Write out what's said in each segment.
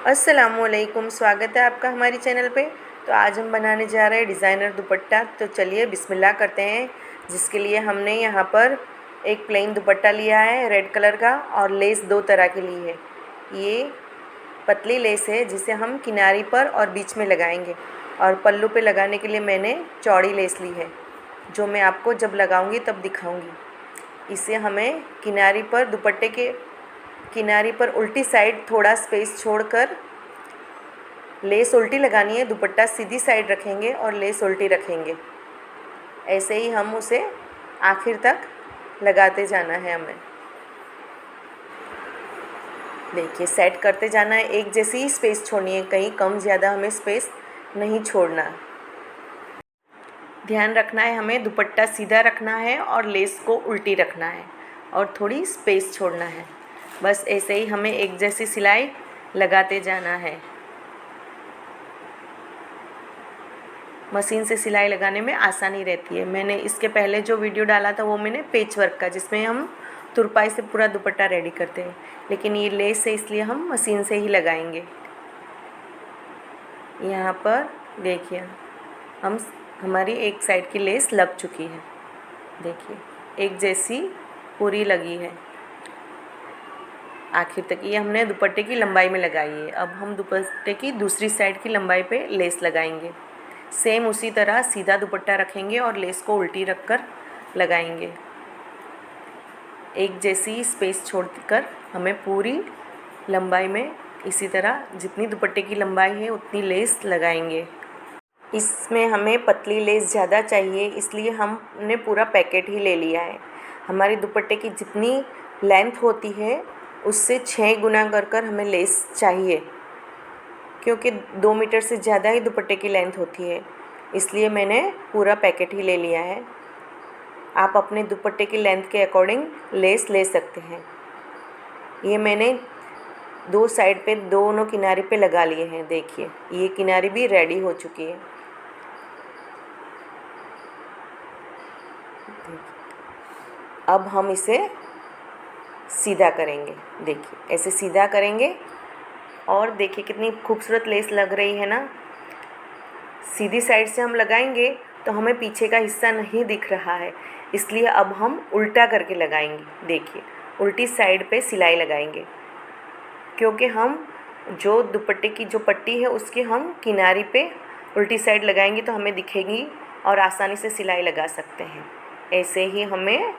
अस्सलामुअलैकुम, स्वागत है आपका हमारी चैनल पे। तो आज हम बनाने जा रहे हैं डिज़ाइनर दुपट्टा। तो चलिए बिस्मिल्लाह करते हैं। जिसके लिए हमने यहाँ पर एक प्लेन दुपट्टा लिया है रेड कलर का, और लेस दो तरह की ली है। ये पतली लेस है जिसे हम किनारी पर और बीच में लगाएंगे, और पल्लू पे लगाने के लिए मैंने चौड़ी लेस ली है, जो मैं आपको जब लगाऊंगी तब दिखाऊंगी। इसे हमें किनारी पर, दुपट्टे के किनारी पर उल्टी साइड थोड़ा स्पेस छोड़कर लेस उल्टी लगानी है। दुपट्टा सीधी साइड रखेंगे और लेस उल्टी रखेंगे। ऐसे ही हम उसे आखिर तक लगाते जाना है हमें। देखिए, सेट करते जाना है। एक जैसी ही स्पेस छोड़नी है, कहीं कम ज़्यादा हमें स्पेस नहीं छोड़ना। ध्यान रखना है, हमें दुपट्टा सीधा रखना है और लेस को उल्टी रखना है, और थोड़ी स्पेस छोड़ना है। बस ऐसे ही हमें एक जैसी सिलाई लगाते जाना है। मशीन से सिलाई लगाने में आसानी रहती है। मैंने इसके पहले जो वीडियो डाला था वो मैंने पेच वर्क का, जिसमें हम तुरपाई से पूरा दुपट्टा रेडी करते हैं, लेकिन ये लेस है इसलिए हम मशीन से ही लगाएंगे। यहाँ पर देखिए, हमारी एक साइड की लेस लग चुकी है। देखिए, एक जैसी पूरी लगी है आखिर तक। ये हमने दुपट्टे की लंबाई में लगाई है। अब हम दुपट्टे की दूसरी साइड की लंबाई पे लेस लगाएंगे। सेम उसी तरह सीधा दुपट्टा रखेंगे और लेस को उल्टी रखकर लगाएंगे। एक जैसी स्पेस छोड़कर हमें पूरी लंबाई में इसी तरह जितनी दुपट्टे की लंबाई है उतनी लेस लगाएंगे। इसमें हमें पतली लेस ज़्यादा चाहिए, इसलिए हमने पूरा पैकेट ही ले लिया है। हमारी दुपट्टे की जितनी लेंथ होती है उससे 6 गुना कर हमें लेस चाहिए, क्योंकि 2 मीटर से ज़्यादा ही दुपट्टे की लेंथ होती है। इसलिए मैंने पूरा पैकेट ही ले लिया है। आप अपने दुपट्टे की लेंथ के अकॉर्डिंग लेस ले सकते हैं। ये मैंने दो साइड पे, दोनों किनारे पे लगा लिए हैं। देखिए, ये किनारी भी रेडी हो चुकी है। अब हम इसे सीधा करेंगे। देखिए, ऐसे सीधा करेंगे, और देखिए कितनी खूबसूरत लेस लग रही है ना। सीधी साइड से हम लगाएंगे तो हमें पीछे का हिस्सा नहीं दिख रहा है, इसलिए अब हम उल्टा करके लगाएंगे। देखिए, उल्टी साइड पे सिलाई लगाएंगे, क्योंकि हम जो दुपट्टे की जो पट्टी है उसकी हम किनारी पे उल्टी साइड लगाएंगे तो हमें दिखेगी और आसानी से सिलाई लगा सकते हैं। ऐसे ही हमें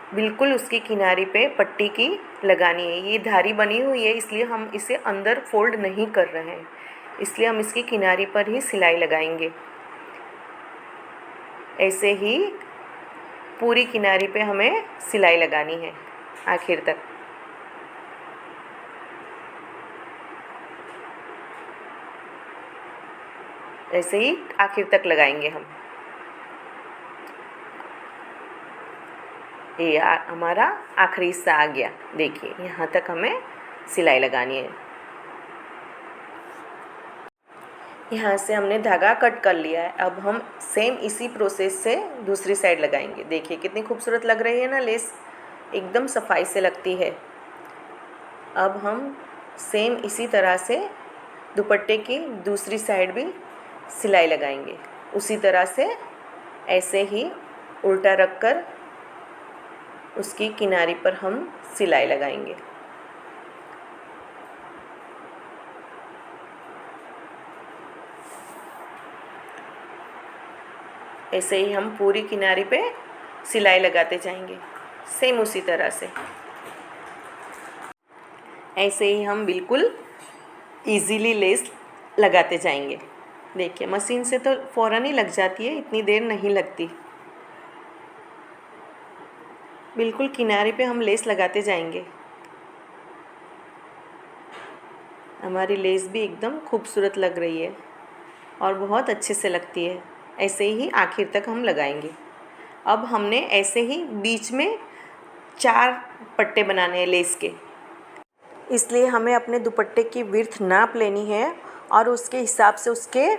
बिल्कुल उसकी किनारी पे पट्टी की लगानी है। ये धारी बनी हुई है, इसलिए हम इसे अंदर फोल्ड नहीं कर रहे हैं, इसलिए हम इसकी किनारी पर ही सिलाई लगाएंगे। ऐसे ही पूरी किनारी पे हमें सिलाई लगानी है आखिर तक। ऐसे ही आखिर तक लगाएंगे हम। ये हमारा आखिरी हिस्सा आ गया। देखिए, यहाँ तक हमें सिलाई लगानी है। यहाँ से हमने धागा कट कर लिया है। अब हम सेम इसी प्रोसेस से दूसरी साइड लगाएंगे। देखिए कितनी खूबसूरत लग रही है ना लेस, एकदम सफाई से लगती है। अब हम सेम इसी तरह से दुपट्टे की दूसरी साइड भी सिलाई लगाएंगे। उसी तरह से ऐसे ही उल्टा रखकर उसकी किनारी पर हम सिलाई लगाएंगे। ऐसे ही हम पूरी किनारी पे सिलाई लगाते जाएंगे, सेम उसी तरह से। ऐसे ही हम बिल्कुल इजीली लेस लगाते जाएंगे। देखिए, मशीन से तो फ़ौरन ही लग जाती है, इतनी देर नहीं लगती। बिल्कुल किनारे पे हम लेस लगाते जाएंगे। हमारी लेस भी एकदम खूबसूरत लग रही है और बहुत अच्छे से लगती है। ऐसे ही आखिर तक हम लगाएंगे। अब हमने ऐसे ही बीच में 4 पट्टे बनाने हैं लेस के, इसलिए हमें अपने दुपट्टे की विड्थ नाप लेनी है और उसके हिसाब से उसके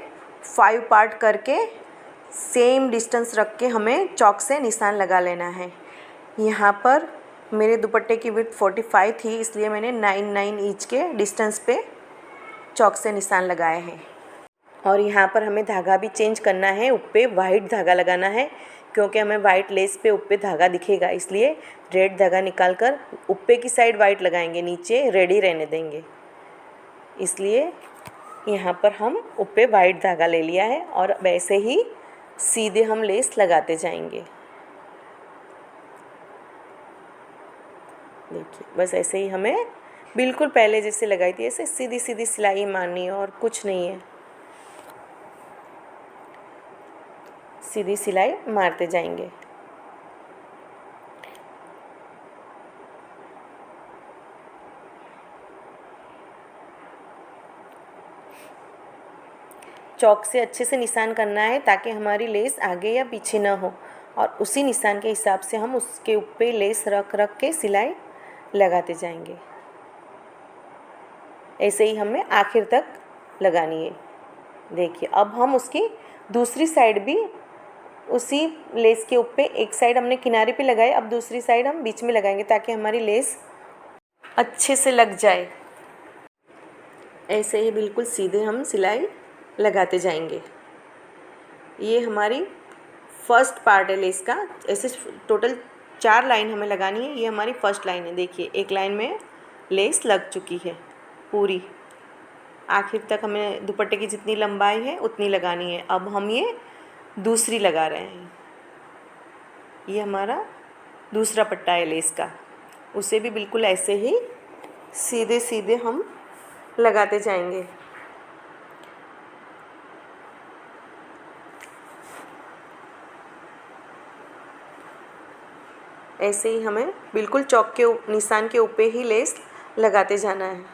5 पार्ट करके सेम डिस्टेंस रख के हमें चॉक से निशान लगा लेना है। यहाँ पर मेरे दुपट्टे की विड्थ 45 थी, इसलिए मैंने 9 ईच के डिस्टेंस पे चौक से निशान लगाए हैं। और यहाँ पर हमें धागा भी चेंज करना है, ऊपर वाइट धागा लगाना है, क्योंकि हमें वाइट लेस पे ऊपर धागा दिखेगा, इसलिए रेड धागा निकाल कर ऊपर की साइड वाइट लगाएंगे, नीचे रेडी रहने देंगे। इसलिए यहाँ पर हम ऊपर वाइट धागा ले लिया है और वैसे ही सीधे हम लेस लगाते जाएंगे। देखिए, बस ऐसे ही हमें बिल्कुल पहले जैसे लगाई थी ऐसे सीधी सीधी सिलाई मारनी है और कुछ नहीं है, सीधी सिलाई मारते जाएंगे। चौक से अच्छे से निशान करना है ताकि हमारी लेस आगे या पीछे ना हो, और उसी निशान के हिसाब से हम उसके ऊपर लेस रख रख के सिलाई लगाते जाएंगे। ऐसे ही हमें आखिर तक लगानी है। देखिए, अब हम उसकी दूसरी साइड भी उसी लेस के ऊपर, एक साइड हमने किनारे पे लगाई, अब दूसरी साइड हम बीच में लगाएंगे ताकि हमारी लेस अच्छे से लग जाए। ऐसे ही बिल्कुल सीधे हम सिलाई लगाते जाएंगे। ये हमारी फर्स्ट पार्ट है लेस का। ऐसे टोटल 4 लाइन हमें लगानी है, ये हमारी फर्स्ट लाइन है। देखिए, एक लाइन में लेस लग चुकी है पूरी, आखिर तक हमें दुपट्टे की जितनी लंबाई है उतनी लगानी है। अब हम ये दूसरी लगा रहे हैं, ये हमारा दूसरा पट्टा है लेस का, उसे भी बिल्कुल ऐसे ही सीधे सीधे हम लगाते जाएंगे। ऐसे ही हमें बिल्कुल चौक के निशान के ऊपर ही लेस लगाते जाना है।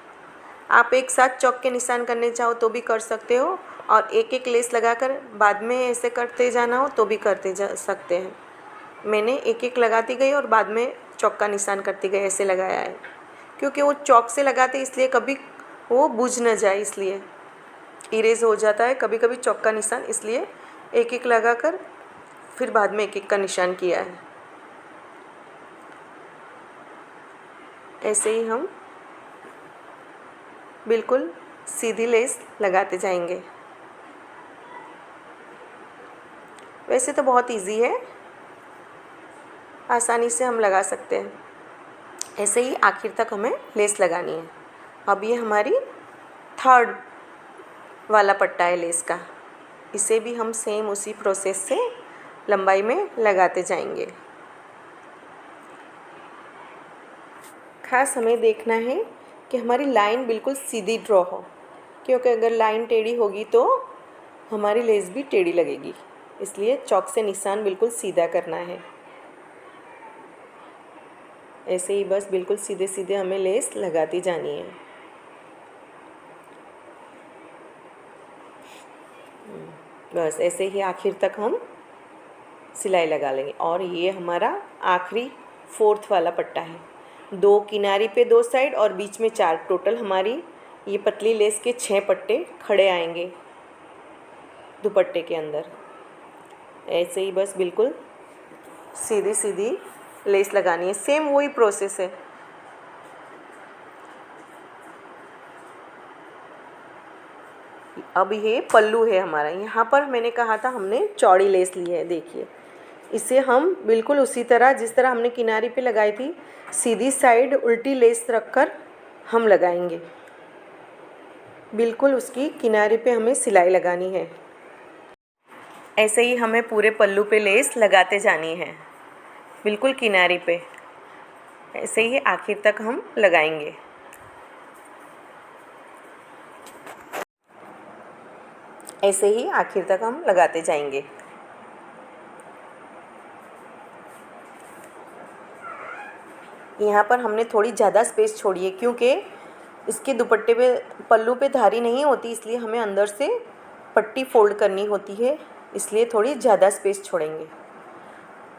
आप एक साथ चौक के निशान करने चाहो तो भी कर सकते हो, और एक एक लेस लगाकर बाद में ऐसे करते जाना हो तो भी करते जा सकते हैं। मैंने एक एक लगाती गई और बाद में चौक का निशान करती गई, ऐसे लगाया है, क्योंकि वो चौक से लगाते इसलिए कभी वो बुझ न जाए, इसलिए इरेज हो जाता है कभी कभी चौक का निशान, इसलिए एक एक लगाकर फिर बाद में एक एक का निशान किया है। ऐसे ही हम बिल्कुल सीधी लेस लगाते जाएंगे। वैसे तो बहुत इजी है, आसानी से हम लगा सकते हैं। ऐसे ही आखिर तक हमें लेस लगानी है। अब ये हमारी थर्ड वाला पट्टा है लेस का, इसे भी हम सेम उसी प्रोसेस से लंबाई में लगाते जाएंगे। खास हमें देखना है कि हमारी लाइन बिल्कुल सीधी ड्रॉ हो, क्योंकि अगर लाइन टेढ़ी होगी तो हमारी लेस भी टेढ़ी लगेगी, इसलिए चौक से निशान बिल्कुल सीधा करना है। ऐसे ही बस बिल्कुल सीधे सीधे हमें लेस लगाती जानी है। बस ऐसे ही आखिर तक हम सिलाई लगा लेंगे। और ये हमारा आखिरी 4th वाला पट्टा है। 2 किनारी पे 2 साइड और बीच में 4, टोटल हमारी ये पतली लेस के 6 पट्टे खड़े आएंगे दुपट्टे के अंदर। ऐसे ही बस बिल्कुल सीधी सीधी लेस लगानी है, सेम वही प्रोसेस है। अब ये पल्लू है हमारा, यहाँ पर मैंने कहा था हमने चौड़ी लेस ली है। देखिए, इसे हम बिल्कुल उसी तरह जिस तरह हमने किनारी पे लगाई थी, सीधी साइड उल्टी लेस रखकर हम लगाएंगे। बिल्कुल उसकी किनारे पे हमें सिलाई लगानी है। ऐसे ही हमें पूरे पल्लू पे लेस लगाते जानी है, बिल्कुल किनारे पे। ऐसे ही आखिर तक हम लगाएंगे। ऐसे ही आखिर तक हम लगाते जाएंगे। यहाँ पर हमने थोड़ी ज़्यादा स्पेस छोड़ी है, क्योंकि इसके दुपट्टे पे पल्लू पे धारी नहीं होती, इसलिए हमें अंदर से पट्टी फोल्ड करनी होती है, इसलिए थोड़ी ज़्यादा स्पेस छोड़ेंगे।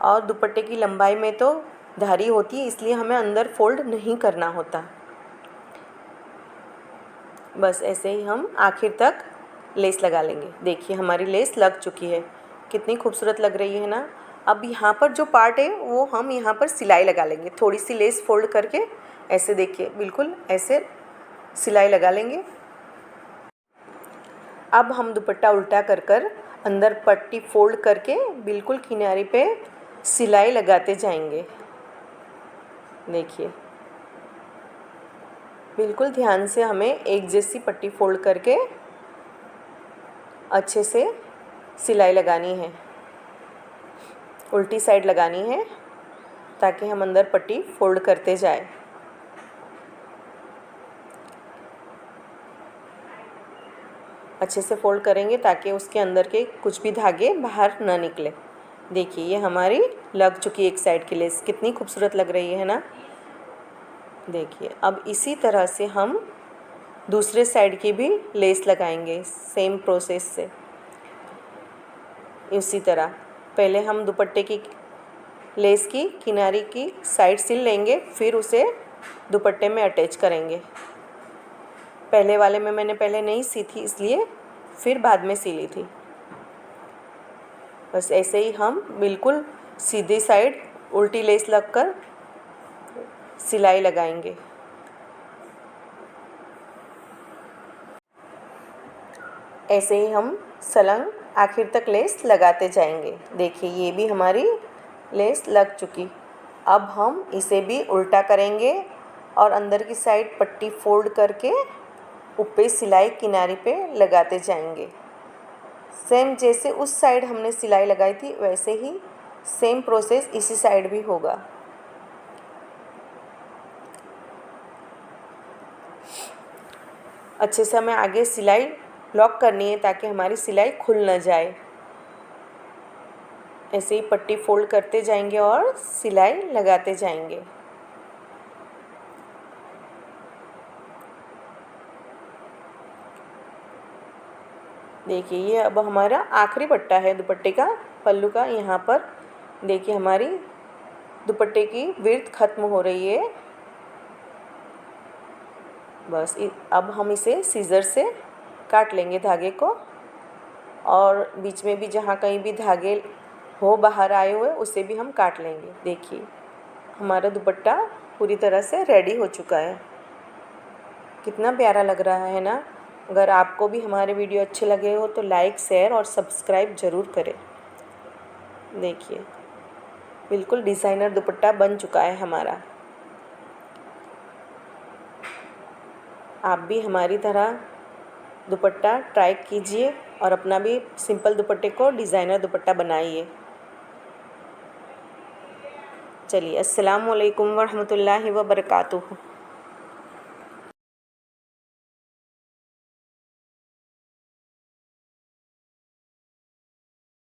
और दुपट्टे की लंबाई में तो धारी होती है, इसलिए हमें अंदर फोल्ड नहीं करना होता। बस ऐसे ही हम आखिर तक लेस लगा लेंगे। देखिए, हमारी लेस लग चुकी है, कितनी खूबसूरत लग रही है ना। अब यहाँ पर जो पार्ट है वो हम यहाँ पर सिलाई लगा लेंगे, थोड़ी सी लेस फोल्ड करके ऐसे। देखिए, बिल्कुल ऐसे सिलाई लगा लेंगे। अब हम दुपट्टा उल्टा कर कर अंदर पट्टी फोल्ड करके बिल्कुल किनारे पे सिलाई लगाते जाएंगे। देखिए, बिल्कुल ध्यान से हमें एक जैसी पट्टी फोल्ड करके अच्छे से सिलाई लगानी है, उल्टी साइड लगानी है ताकि हम अंदर पट्टी फोल्ड करते जाए। अच्छे से फोल्ड करेंगे ताकि उसके अंदर के कुछ भी धागे बाहर ना निकले। देखिए, ये हमारी लग चुकी एक साइड की लेस, कितनी खूबसूरत लग रही है ना। देखिए, अब इसी तरह से हम दूसरे साइड की भी लेस लगाएंगे सेम प्रोसेस से। इसी तरह पहले हम दुपट्टे की लेस की किनारे की साइड सिल लेंगे, फिर उसे दुपट्टे में अटैच करेंगे। पहले वाले में मैंने पहले नहीं सी थी, इसलिए फिर बाद में सिली थी। बस ऐसे ही हम बिल्कुल सीधी साइड उल्टी लेस लगकर सिलाई लगाएंगे। ऐसे ही हम सलंग आखिर तक लेस लगाते जाएंगे। देखिए, ये भी हमारी लेस लग चुकी। अब हम इसे भी उल्टा करेंगे और अंदर की साइड पट्टी फोल्ड करके ऊपर सिलाई किनारे पे लगाते जाएंगे। सेम जैसे उस साइड हमने सिलाई लगाई थी वैसे ही सेम प्रोसेस इसी साइड भी होगा। अच्छे से हमें आगे सिलाई लॉक करनी है ताकि हमारी सिलाई खुल न जाए। ऐसे ही पट्टी फोल्ड करते जाएंगे और सिलाई लगाते जाएंगे। देखिए, ये अब हमारा आखिरी पट्टा है दुपट्टे का, पल्लू का। यहाँ पर देखिए हमारी दुपट्टे की विड्थ ख़त्म हो रही है। बस अब हम इसे सीज़र से काट लेंगे धागे को, और बीच में भी जहाँ कहीं भी धागे हो बाहर आए हुए उसे भी हम काट लेंगे। देखिए, हमारा दुपट्टा पूरी तरह से रेडी हो चुका है। कितना प्यारा लग रहा है ना। अगर आपको भी हमारे वीडियो अच्छे लगे हो तो लाइक, शेयर और सब्सक्राइब ज़रूर करें। देखिए, बिल्कुल डिज़ाइनर दुपट्टा बन चुका है हमारा। आप भी हमारी तरह दुपट्टा ट्राई कीजिए और अपना भी सिंपल दुपट्टे को डिज़ाइनर दुपट्टा बनाइए। चलिए, अस्सलाम वालेकुम वरहमतुल्लाहि व बरकातुहू।